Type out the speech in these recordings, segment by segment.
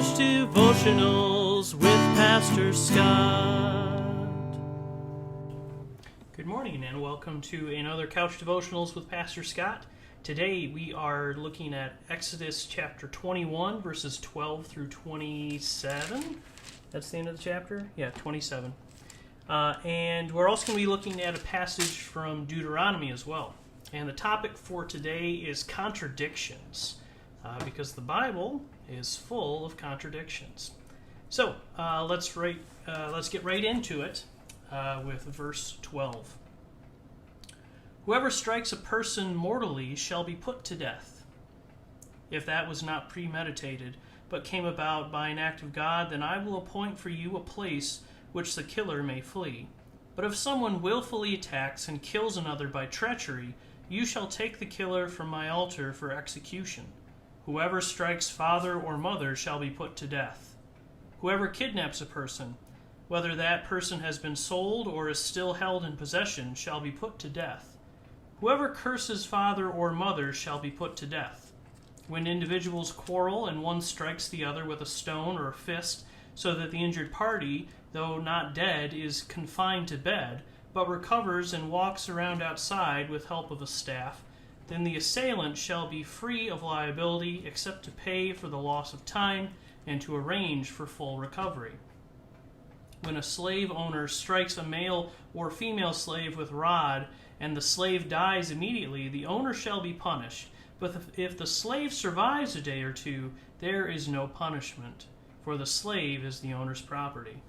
Couch Devotionals with Pastor Scott. Good morning and welcome to another Couch Devotionals with Pastor Scott. Today we are looking at Exodus chapter 21 verses 12 through 27. That's the end of the chapter? Yeah, 27. And we're also going to be looking at a passage from Deuteronomy as well. And the topic for today is contradictions, because the Bible is full of contradictions. So let's get right into it with verse 12. Whoever strikes a person mortally shall be put to death. If that was not premeditated, but came about by an act of God, then I will appoint for you a place which the killer may flee. But if someone willfully attacks and kills another by treachery, you shall take the killer from my altar for execution. Whoever strikes father or mother shall be put to death. Whoever kidnaps a person, whether that person has been sold or is still held in possession, shall be put to death. Whoever curses father or mother shall be put to death. When individuals quarrel and one strikes the other with a stone or a fist, so that the injured party, though not dead, is confined to bed, but recovers and walks around outside with help of a staff, then the assailant shall be free of liability except to pay for the loss of time and to arrange for full recovery. When a slave owner strikes a male or female slave with rod, and the slave dies immediately, the owner shall be punished. But if the slave survives a day or two, there is no punishment, for the slave is the owner's property.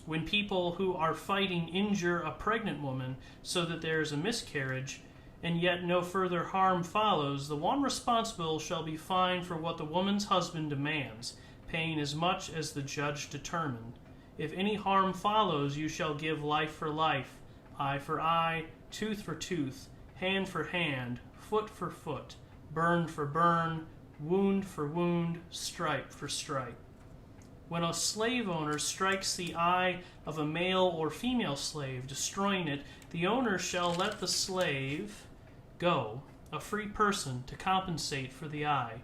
When people who are fighting injure a pregnant woman so that there is a miscarriage, and yet no further harm follows, the one responsible shall be fined for what the woman's husband demands, paying as much as the judge determined. If any harm follows, you shall give life for life, eye for eye, tooth for tooth, hand for hand, foot for foot, burn for burn, wound for wound, stripe for stripe. When a slave owner strikes the eye of a male or female slave, destroying it, the owner shall let the slave go, a free person, to compensate for the eye.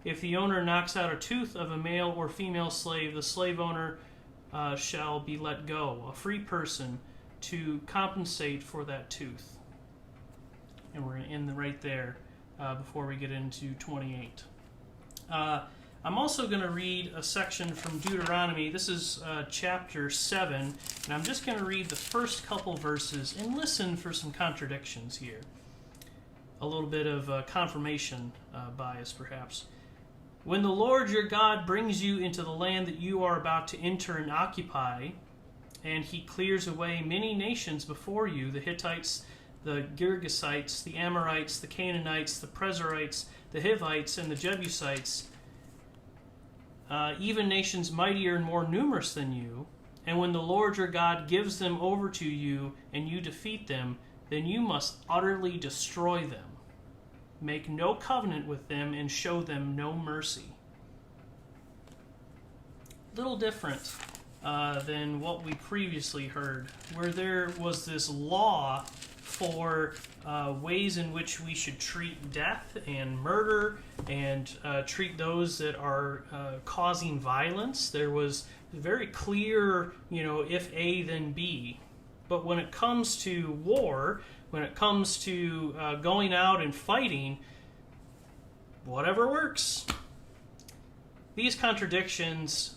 If the owner knocks out a tooth of a male or female slave, the slave owner shall be let go, a free person, to compensate for that tooth. And we're going to end right there before we get into 28. I'm also going to read a section from Deuteronomy. This is chapter 7, and I'm just going to read the first couple verses and listen for some contradictions here. A little bit of confirmation bias, perhaps. When the Lord your God brings you into the land that you are about to enter and occupy, and he clears away many nations before you, the Hittites, the Girgashites, the Amorites, the Canaanites, the Perizzites, the Hivites, and the Jebusites, even nations mightier and more numerous than you, and when the Lord your God gives them over to you and you defeat them, then you must utterly destroy them. Make no covenant with them and show them no mercy. Little different than what we previously heard, where there was this law for ways in which we should treat death and murder and treat those that are causing violence. There was very clear, if A, then B. But when it comes to war, when it comes to going out and fighting, whatever works. These contradictions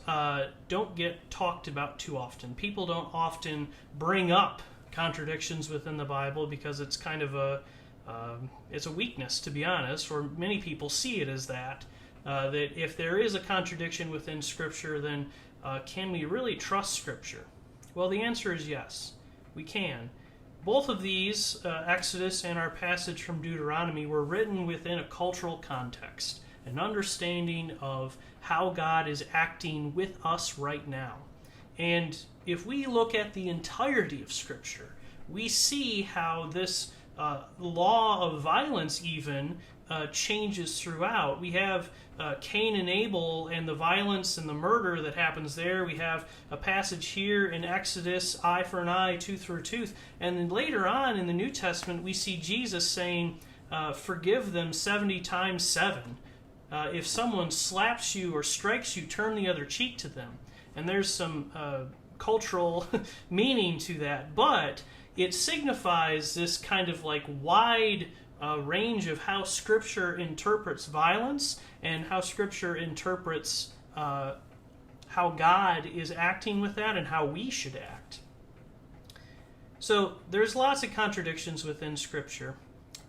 don't get talked about too often. People don't often bring up contradictions within the Bible because it's kind of it's a weakness, to be honest, or many people see it as that if there is a contradiction within Scripture, then can we really trust Scripture? Well, the answer is yes, we can. Both of these, Exodus and our passage from Deuteronomy, were written within a cultural context, an understanding of how God is acting with us right now. And if we look at the entirety of Scripture, we see how this law of violence even changes throughout. We have Cain and Abel and the violence and the murder that happens there. We have a passage here in Exodus, eye for an eye, tooth for a tooth. And then later on in the New Testament, we see Jesus saying, forgive them 70 times 7. if someone slaps you or strikes you, turn the other cheek to them. And there's some cultural meaning to that, but it signifies this kind of like wide range of how Scripture interprets violence and how Scripture interprets how God is acting with that and how we should act. So there's lots of contradictions within Scripture.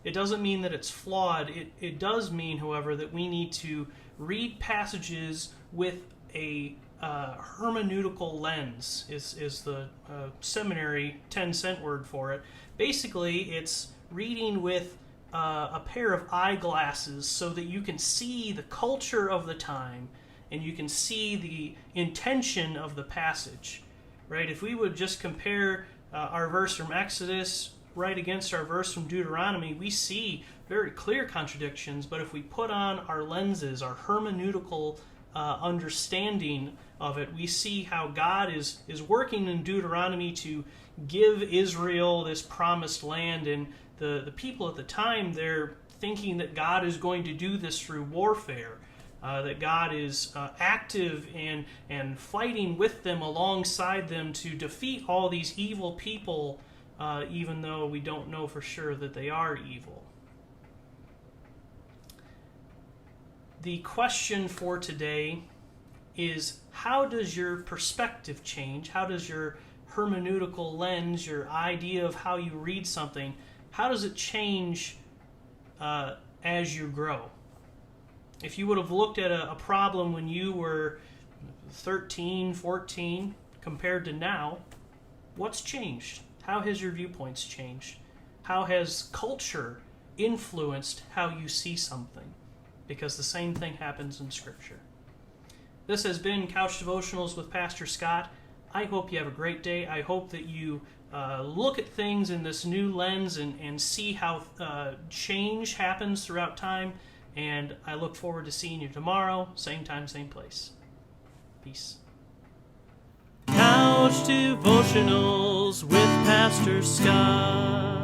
It doesn't mean that it's flawed. It does mean, however, that we need to read passages with a hermeneutical lens, is the seminary 10-cent word for it. Basically, it's reading with a pair of eyeglasses so that you can see the culture of the time and you can see the intention of the passage, right? If we would just compare our verse from Exodus right against our verse from Deuteronomy, we see very clear contradictions, but if we put on our lenses, our hermeneutical understanding of it, we see how God is working in Deuteronomy to give Israel this promised land, and the people at the time, they're thinking that God is going to do this through warfare, that God is active and fighting with them, alongside them, to defeat all these evil people, even though we don't know for sure that they are evil. The question for today is, how does your perspective change? How does your hermeneutical lens, your idea of how you read something, how does it change as you grow? If you would have looked at a problem when you were 13, 14, compared to now, what's changed? How has your viewpoints changed? How has culture influenced how you see something? Because the same thing happens in Scripture. This has been Couch Devotionals with Pastor Scott. I hope you have a great day. I hope that you look at things in this new lens and see how change happens throughout time. And I look forward to seeing you tomorrow, same time, same place. Peace. Couch Devotionals with Pastor Scott.